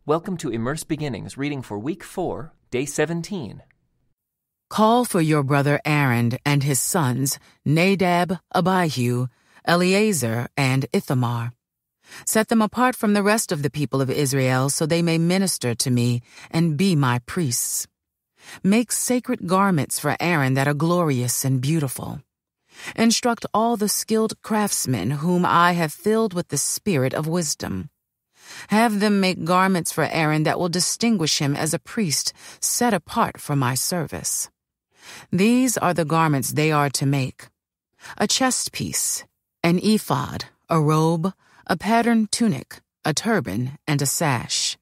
Welcome to Immerse Beginnings, reading for Week 4, Day 17. Call for your brother Aaron and his sons, Nadab, Abihu, Eleazar, and Ithamar. Set them apart from the rest of the people of Israel so they may minister to me and be my priests. Make sacred garments for Aaron that are glorious and beautiful. Instruct all the skilled craftsmen whom I have filled with the spirit of wisdom. Have them make garments for Aaron that will distinguish him as a priest set apart for my service. These are the garments they are to make: a chest piece, an ephod, a robe, a patterned tunic, a turban, and a sash.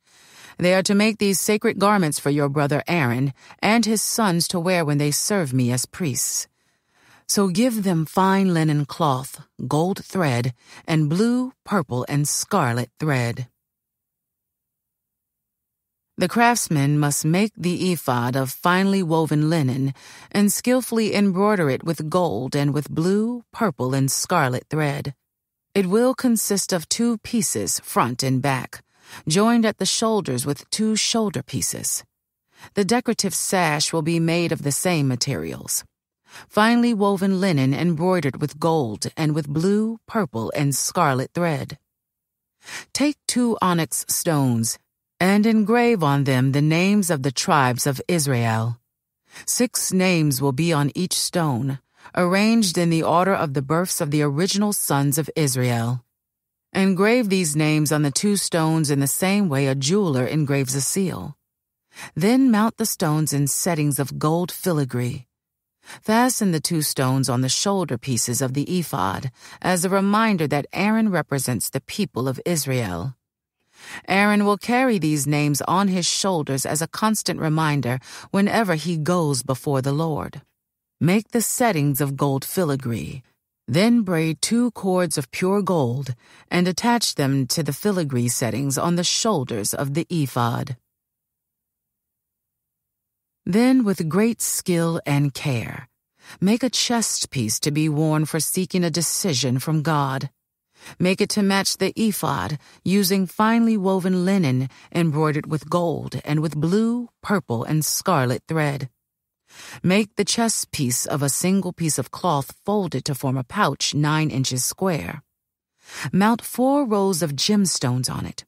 They are to make these sacred garments for your brother Aaron and his sons to wear when they serve me as priests. So give them fine linen cloth, gold thread, and blue, purple, and scarlet thread. The craftsman must make the ephod of finely woven linen and skillfully embroider it with gold and with blue, purple, and scarlet thread. It will consist of 2 pieces, front and back, joined at the shoulders with 2 shoulder pieces. The decorative sash will be made of the same materials: finely woven linen embroidered with gold and with blue, purple, and scarlet thread. Take 2 onyx stones and engrave on them the names of the tribes of Israel. 6 names will be on each stone, arranged in the order of the births of the original sons of Israel. Engrave these names on the 2 stones in the same way a jeweler engraves a seal. Then mount the stones in settings of gold filigree. Fasten the 2 stones on the shoulder pieces of the ephod as a reminder that Aaron represents the people of Israel. Aaron will carry these names on his shoulders as a constant reminder whenever he goes before the Lord. Make the settings of gold filigree. Then braid 2 cords of pure gold and attach them to the filigree settings on the shoulders of the ephod. Then, with great skill and care, make a chest piece to be worn for seeking a decision from God. Make it to match the ephod, using finely woven linen embroidered with gold and with blue, purple, and scarlet thread. Make the chest piece of a single piece of cloth folded to form a pouch 9 inches square. Mount 4 rows of gemstones on it.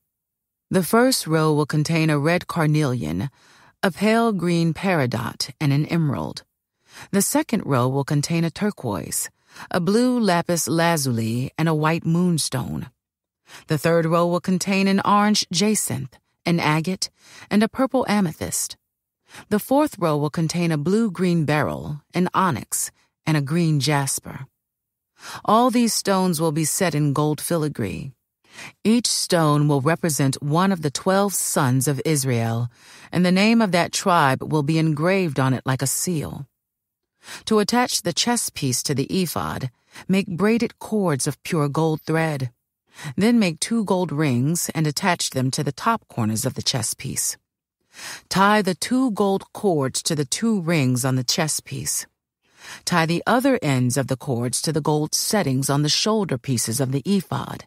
The first row will contain a red carnelian, a pale green peridot, and an emerald. The second row will contain a turquoise, a blue lapis lazuli, and a white moonstone. The third row will contain an orange jacinth, an agate, and a purple amethyst. The fourth row will contain a blue-green beryl, an onyx, and a green jasper. All these stones will be set in gold filigree. Each stone will represent one of the 12 sons of Israel, and the name of that tribe will be engraved on it like a seal. To attach the chest piece to the ephod, make braided cords of pure gold thread. Then make 2 gold rings and attach them to the top corners of the chest piece. Tie the 2 gold cords to the 2 rings on the chest piece. Tie the other ends of the cords to the gold settings on the shoulder pieces of the ephod.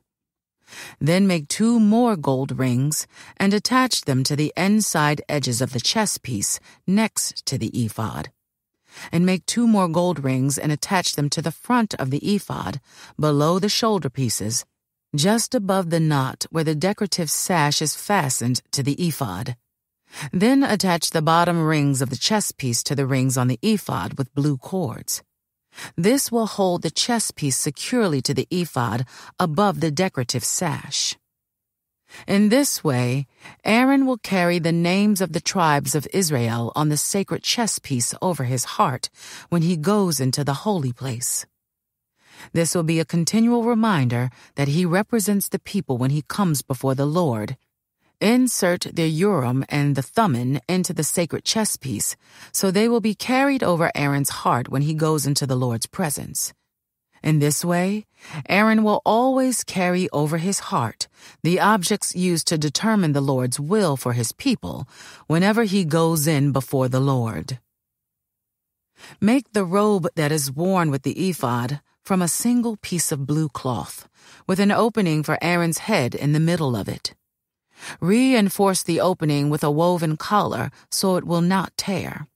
Then make 2 more gold rings and attach them to the inside edges of the chest piece next to the ephod. And make 2 more gold rings and attach them to the front of the ephod, below the shoulder pieces, just above the knot where the decorative sash is fastened to the ephod. Then attach the bottom rings of the chest piece to the rings on the ephod with blue cords. This will hold the chest piece securely to the ephod above the decorative sash. In this way, Aaron will carry the names of the tribes of Israel on the sacred chest piece over his heart when he goes into the holy place. This will be a continual reminder that he represents the people when he comes before the Lord. Insert the Urim and the Thummim into the sacred chest piece, so they will be carried over Aaron's heart when he goes into the Lord's presence. In this way, Aaron will always carry over his heart the objects used to determine the Lord's will for his people whenever he goes in before the Lord. Make the robe that is worn with the ephod from a single piece of blue cloth, with an opening for Aaron's head in the middle of it. Reinforce the opening with a woven collar so it will not tear.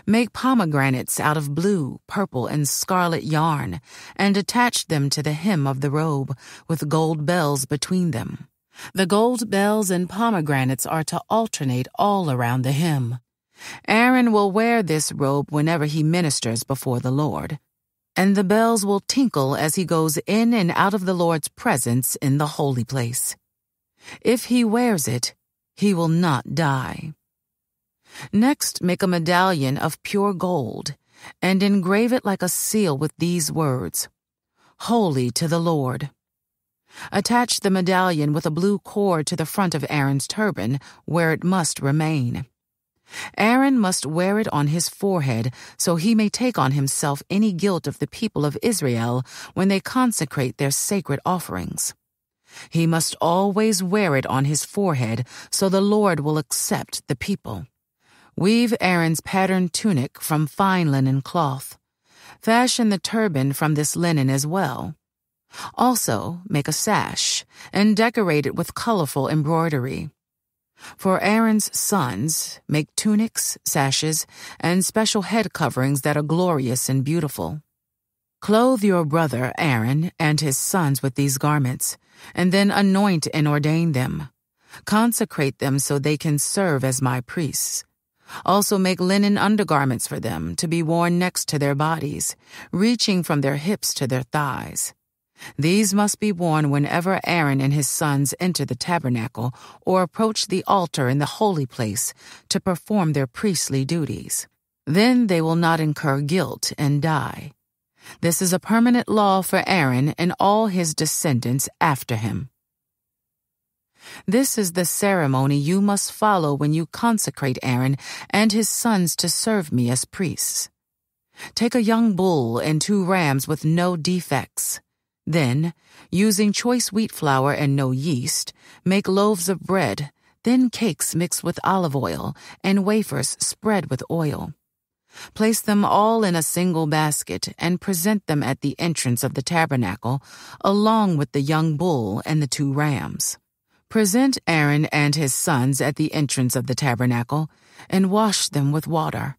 Make pomegranates out of blue, purple, and scarlet yarn, and attach them to the hem of the robe, with gold bells between them. The gold bells and pomegranates are to alternate all around the hem. Aaron will wear this robe whenever he ministers before the Lord, and the bells will tinkle as he goes in and out of the Lord's presence in the holy place. If he wears it, he will not die. Next, make a medallion of pure gold, and engrave it like a seal with these words, "Holy to the Lord." Attach the medallion with a blue cord to the front of Aaron's turban, where it must remain. Aaron must wear it on his forehead so he may take on himself any guilt of the people of Israel when they consecrate their sacred offerings. He must always wear it on his forehead so the Lord will accept the people. Weave Aaron's patterned tunic from fine linen cloth. Fashion the turban from this linen as well. Also, make a sash and decorate it with colorful embroidery. For Aaron's sons, make tunics, sashes, and special head coverings that are glorious and beautiful. Clothe your brother Aaron and his sons with these garments, and then anoint and ordain them. Consecrate them so they can serve as my priests. Also make linen undergarments for them to be worn next to their bodies, reaching from their hips to their thighs. These must be worn whenever Aaron and his sons enter the tabernacle or approach the altar in the holy place to perform their priestly duties. Then they will not incur guilt and die. This is a permanent law for Aaron and all his descendants after him. This is the ceremony you must follow when you consecrate Aaron and his sons to serve me as priests. Take a young bull and 2 rams with no defects. Then, using choice wheat flour and no yeast, make loaves of bread, then cakes mixed with olive oil, and wafers spread with oil. Place them all in a single basket and present them at the entrance of the tabernacle, along with the young bull and the 2 rams. Present Aaron and his sons at the entrance of the tabernacle, and wash them with water.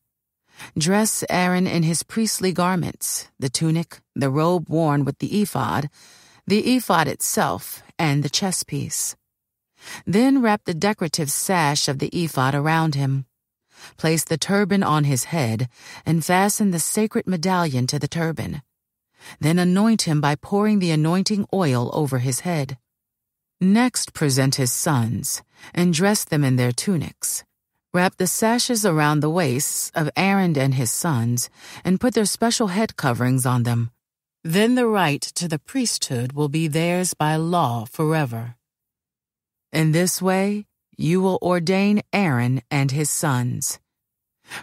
Dress Aaron in his priestly garments, the tunic, the robe worn with the ephod itself, and the chestpiece. Then wrap the decorative sash of the ephod around him. Place the turban on his head, and fasten the sacred medallion to the turban. Then anoint him by pouring the anointing oil over his head. Next present his sons, and dress them in their tunics. Wrap the sashes around the waists of Aaron and his sons, and put their special head coverings on them. Then the right to the priesthood will be theirs by law forever. In this way, you will ordain Aaron and his sons.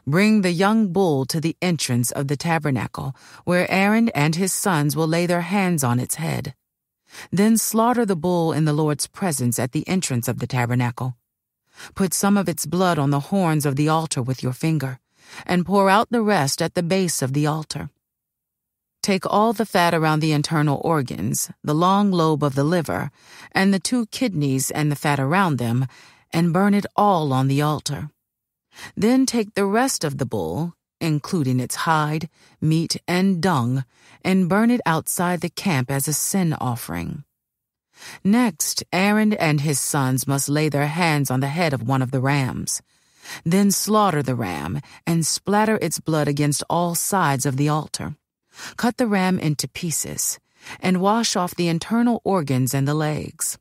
Bring the young bull to the entrance of the tabernacle, where Aaron and his sons will lay their hands on its head. Then slaughter the bull in the Lord's presence at the entrance of the tabernacle. Put some of its blood on the horns of the altar with your finger, and pour out the rest at the base of the altar. Take all the fat around the internal organs, the long lobe of the liver, and the 2 kidneys and the fat around them, and burn it all on the altar. Then take the rest of the bull, including its hide, meat, and dung, and burn it outside the camp as a sin offering. Next, Aaron and his sons must lay their hands on the head of one of the rams. Then slaughter the ram and splatter its blood against all sides of the altar. Cut the ram into pieces and wash off the internal organs and the legs.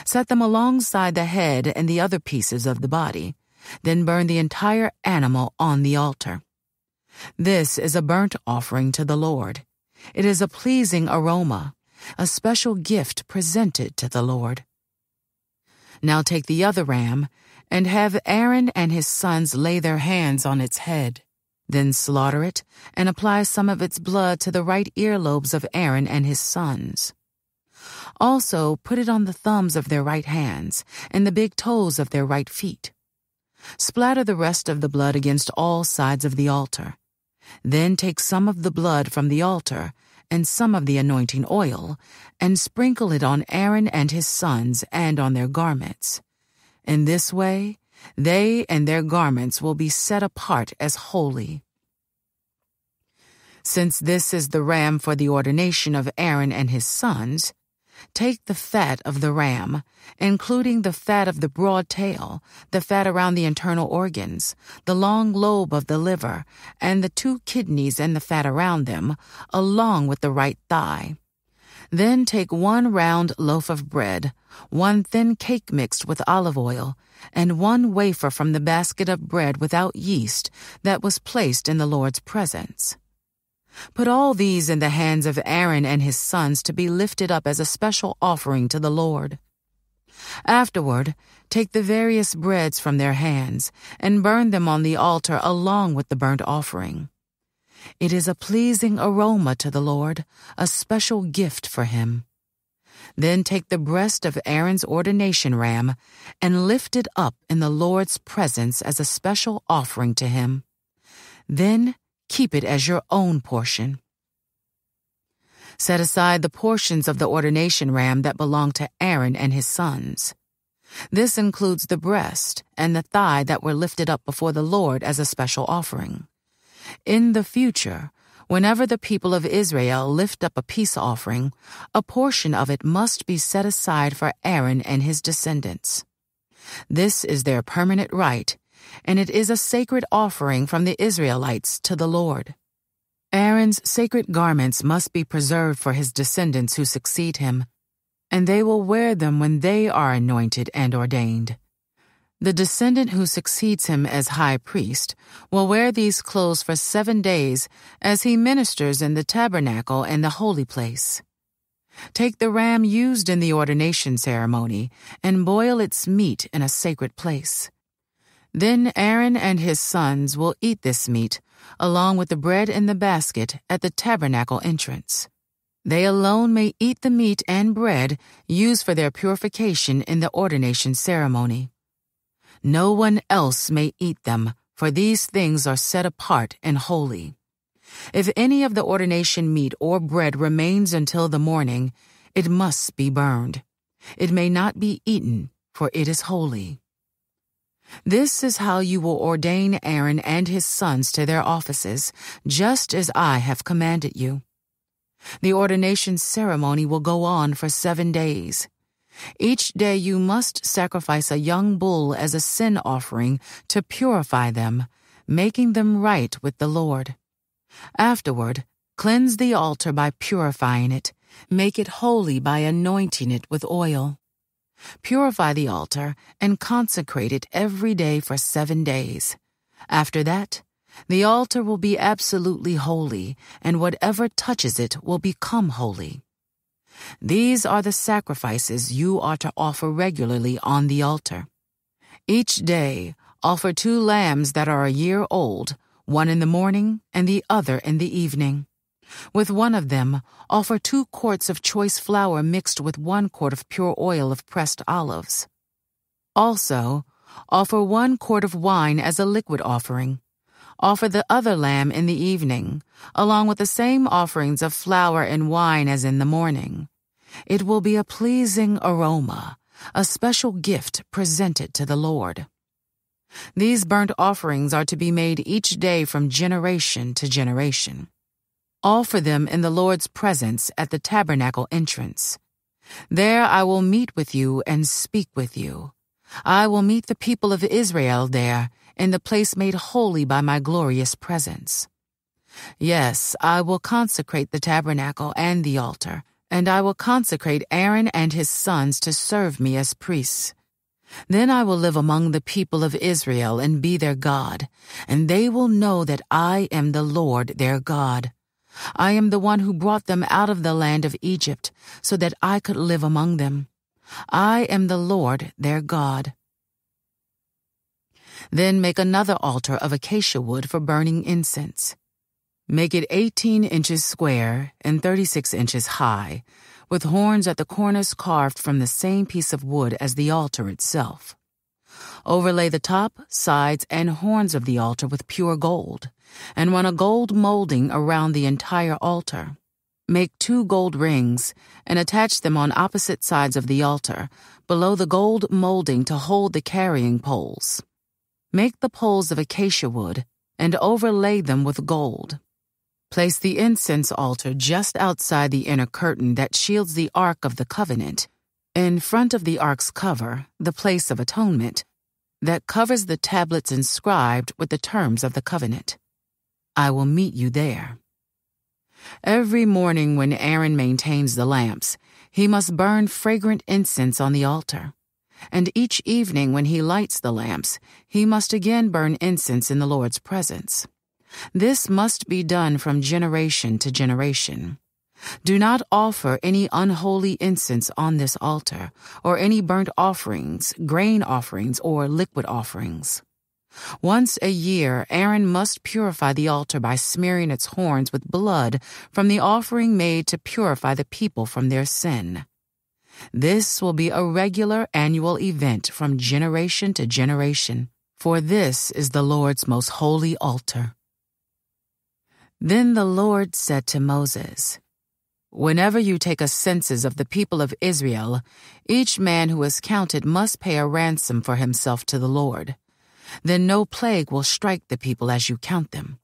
Set them alongside the head and the other pieces of the body. Then burn the entire animal on the altar. This is a burnt offering to the Lord. It is a pleasing aroma, a special gift presented to the Lord. Now take the other ram and have Aaron and his sons lay their hands on its head. Then slaughter it and apply some of its blood to the right earlobes of Aaron and his sons. Also put it on the thumbs of their right hands and the big toes of their right feet. Splatter the rest of the blood against all sides of the altar. Then take some of the blood from the altar and some of the anointing oil, and sprinkle it on Aaron and his sons and on their garments. In this way, they and their garments will be set apart as holy. Since this is the ram for the ordination of Aaron and his sons, take the fat of the ram, including the fat of the broad tail, the fat around the internal organs, the long lobe of the liver, and the 2 kidneys and the fat around them, along with the right thigh. Then take 1 round loaf of bread, 1 thin cake mixed with olive oil, and 1 wafer from the basket of bread without yeast that was placed in the Lord's presence. Put all these in the hands of Aaron and his sons to be lifted up as a special offering to the Lord. Afterward, take the various breads from their hands and burn them on the altar along with the burnt offering. It is a pleasing aroma to the Lord, a special gift for him. Then take the breast of Aaron's ordination ram and lift it up in the Lord's presence as a special offering to him. Then keep it as your own portion. Set aside the portions of the ordination ram that belong to Aaron and his sons. This includes the breast and the thigh that were lifted up before the Lord as a special offering. In the future, whenever the people of Israel lift up a peace offering, a portion of it must be set aside for Aaron and his descendants. This is their permanent right, and it is a sacred offering from the Israelites to the Lord. Aaron's sacred garments must be preserved for his descendants who succeed him, and they will wear them when they are anointed and ordained. The descendant who succeeds him as high priest will wear these clothes for 7 days as he ministers in the tabernacle and the holy place. Take the ram used in the ordination ceremony and boil its meat in a sacred place. Then Aaron and his sons will eat this meat, along with the bread in the basket at the tabernacle entrance. They alone may eat the meat and bread used for their purification in the ordination ceremony. No one else may eat them, for these things are set apart and holy. If any of the ordination meat or bread remains until the morning, it must be burned. It may not be eaten, for it is holy. This is how you will ordain Aaron and his sons to their offices, just as I have commanded you. The ordination ceremony will go on for 7 days. Each day you must sacrifice a young bull as a sin offering to purify them, making them right with the Lord. Afterward, cleanse the altar by purifying it. Make it holy by anointing it with oil. Purify the altar and consecrate it every day for 7 days. After that, the altar will be absolutely holy, and whatever touches it will become holy. These are the sacrifices you are to offer regularly on the altar. Each day, offer 2 lambs that are a year old, one in the morning and the other in the evening. With one of them, offer 2 quarts of choice flour mixed with 1 quart of pure oil of pressed olives. Also, offer 1 quart of wine as a liquid offering. Offer the other lamb in the evening, along with the same offerings of flour and wine as in the morning. It will be a pleasing aroma, a special gift presented to the Lord. These burnt offerings are to be made each day from generation to generation. Offer them in the Lord's presence at the tabernacle entrance. There I will meet with you and speak with you. I will meet the people of Israel there, in the place made holy by my glorious presence. Yes, I will consecrate the tabernacle and the altar, and I will consecrate Aaron and his sons to serve me as priests. Then I will live among the people of Israel and be their God, and they will know that I am the Lord their God. I am the one who brought them out of the land of Egypt, so that I could live among them. I am the Lord their God. Then make another altar of acacia wood for burning incense. Make it 18 inches square and 36 inches high, with horns at the corners carved from the same piece of wood as the altar itself. Overlay the top, sides, and horns of the altar with pure gold, and run a gold molding around the entire altar. Make 2 gold rings and attach them on opposite sides of the altar, below the gold molding to hold the carrying poles. Make the poles of acacia wood and overlay them with gold. Place the incense altar just outside the inner curtain that shields the Ark of the Covenant, in front of the Ark's cover, the place of atonement, that covers the tablets inscribed with the terms of the covenant. I will meet you there. Every morning when Aaron maintains the lamps, he must burn fragrant incense on the altar. And each evening when he lights the lamps, he must again burn incense in the Lord's presence. This must be done from generation to generation. Do not offer any unholy incense on this altar, or any burnt offerings, grain offerings, or liquid offerings. Once a year, Aaron must purify the altar by smearing its horns with blood from the offering made to purify the people from their sin. This will be a regular annual event from generation to generation, for this is the Lord's most holy altar. Then the Lord said to Moses, "Whenever you take a census of the people of Israel, each man who is counted must pay a ransom for himself to the Lord. Then no plague will strike the people as you count them.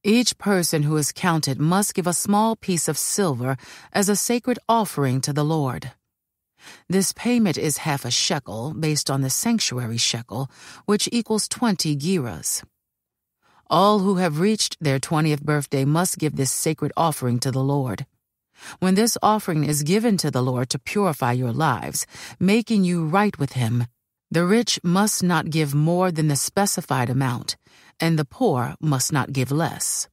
Each person who is counted must give a small piece of silver as a sacred offering to the Lord. This payment is half a shekel based on the sanctuary shekel, which equals 20 gerahs. All who have reached their 20th birthday must give this sacred offering to the Lord. When this offering is given to the Lord to purify your lives, making you right with Him, the rich must not give more than the specified amount, and the poor must not give less.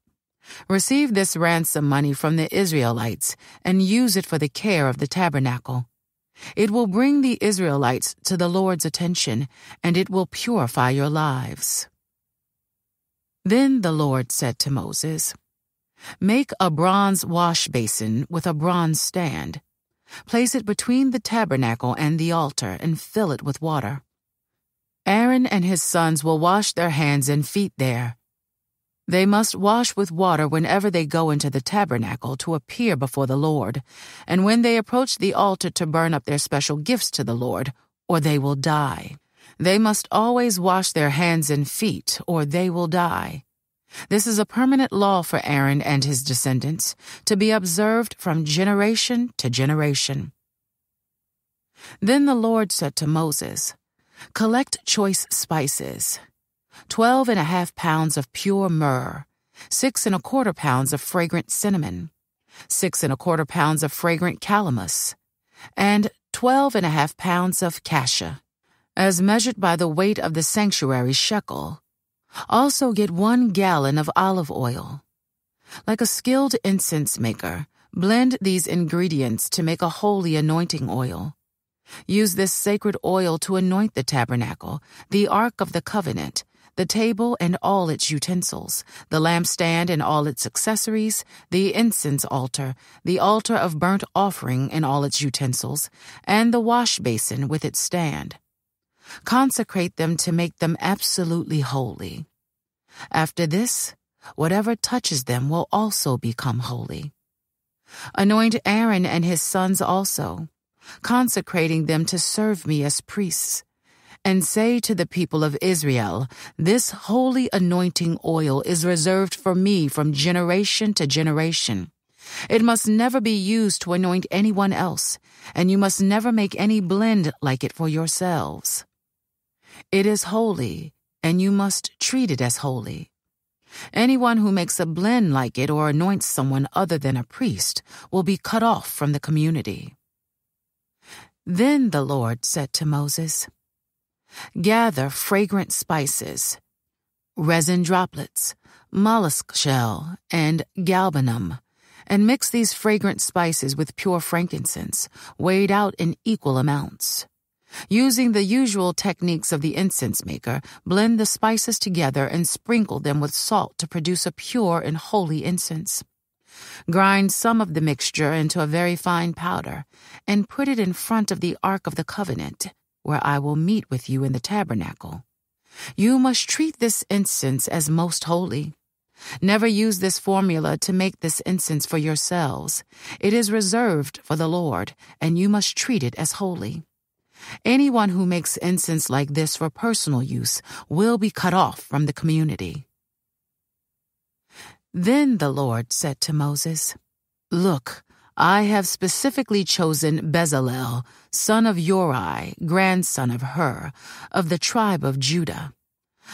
Receive this ransom money from the Israelites and use it for the care of the tabernacle. It will bring the Israelites to the Lord's attention, and it will purify your lives." Then the Lord said to Moses, "Make a bronze wash basin with a bronze stand. Place it between the tabernacle and the altar and fill it with water. Aaron and his sons will wash their hands and feet there. They must wash with water whenever they go into the tabernacle to appear before the Lord, and when they approach the altar to burn up their special gifts to the Lord, or they will die. They must always wash their hands and feet, or they will die. This is a permanent law for Aaron and his descendants, to be observed from generation to generation." Then the Lord said to Moses, "Collect choice spices, 12.5 pounds of pure myrrh, 6.25 pounds of fragrant cinnamon, 6.25 pounds of fragrant calamus, and 12.5 pounds of cassia, as measured by the weight of the sanctuary shekel. Also get 1 gallon of olive oil. Like a skilled incense maker, blend these ingredients to make a holy anointing oil. Use this sacred oil to anoint the tabernacle, the Ark of the Covenant, the table and all its utensils, the lampstand and all its accessories, the incense altar, the altar of burnt offering and all its utensils, and the wash basin with its stand. Consecrate them to make them absolutely holy. After this, whatever touches them will also become holy. Anoint Aaron and his sons also, consecrating them to serve me as priests. And say to the people of Israel, this holy anointing oil is reserved for me from generation to generation. It must never be used to anoint anyone else, and you must never make any blend like it for yourselves. It is holy, and you must treat it as holy. Anyone who makes a blend like it or anoints someone other than a priest will be cut off from the community." Then the Lord said to Moses, "Gather fragrant spices, resin droplets, mollusk shell, and galbanum, and mix these fragrant spices with pure frankincense, weighed out in equal amounts. Using the usual techniques of the incense maker, blend the spices together and sprinkle them with salt to produce a pure and holy incense. Grind some of the mixture into a very fine powder, and put it in front of the Ark of the Covenant, where I will meet with you in the tabernacle. You must treat this incense as most holy. Never use this formula to make this incense for yourselves. It is reserved for the Lord, and you must treat it as holy. Anyone who makes incense like this for personal use will be cut off from the community." Then the Lord said to Moses, "Look, I have specifically chosen Bezalel, son of Uri, grandson of Hur, of the tribe of Judah.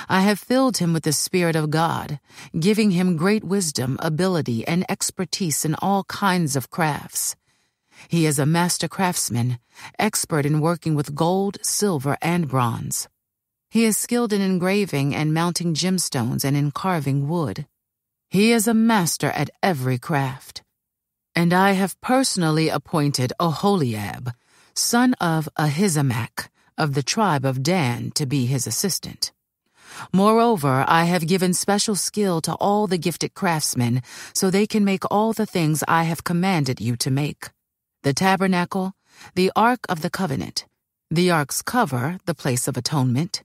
I have filled him with the Spirit of God, giving him great wisdom, ability, and expertise in all kinds of crafts. He is a master craftsman, expert in working with gold, silver, and bronze. He is skilled in engraving and mounting gemstones and in carving wood. He is a master at every craft. And I have personally appointed Oholiab, son of Ahisamach, of the tribe of Dan, to be his assistant. Moreover, I have given special skill to all the gifted craftsmen so they can make all the things I have commanded you to make: the tabernacle, the Ark of the Covenant, the Ark's cover, the place of atonement,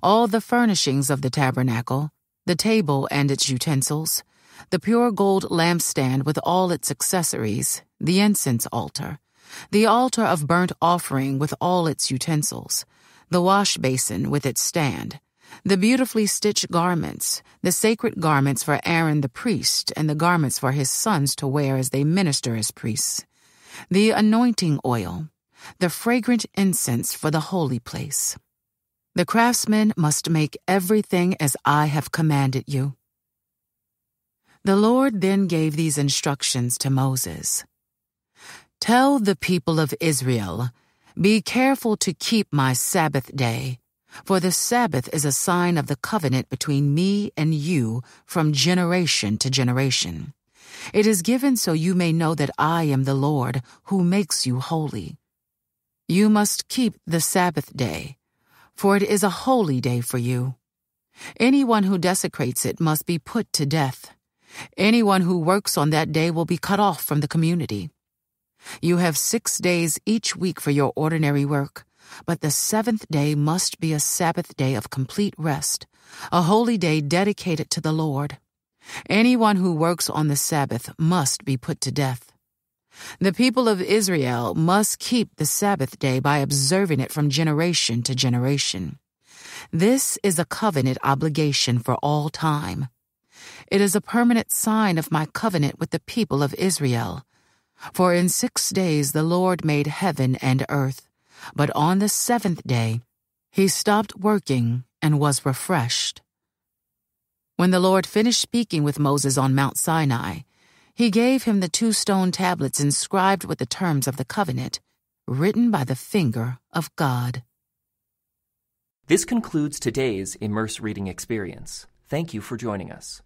all the furnishings of the tabernacle, the table and its utensils, the pure gold lampstand with all its accessories, the incense altar, the altar of burnt offering with all its utensils, the wash basin with its stand, the beautifully stitched garments, the sacred garments for Aaron the priest, and the garments for his sons to wear as they minister as priests, the anointing oil, the fragrant incense for the holy place. The craftsmen must make everything as I have commanded you." The Lord then gave these instructions to Moses. "Tell the people of Israel, be careful to keep my Sabbath day, for the Sabbath is a sign of the covenant between me and you from generation to generation. It is given so you may know that I am the Lord who makes you holy. You must keep the Sabbath day, for it is a holy day for you. Anyone who desecrates it must be put to death. Anyone who works on that day will be cut off from the community. You have 6 days each week for your ordinary work, but the 7th day must be a Sabbath day of complete rest, a holy day dedicated to the Lord. Anyone who works on the Sabbath must be put to death. The people of Israel must keep the Sabbath day by observing it from generation to generation. This is a covenant obligation for all time. It is a permanent sign of my covenant with the people of Israel. For in 6 days the Lord made heaven and earth, but on the 7th day he stopped working and was refreshed." When the Lord finished speaking with Moses on Mount Sinai, he gave him the 2 stone tablets inscribed with the terms of the covenant, written by the finger of God. This concludes today's Immerse reading experience. Thank you for joining us.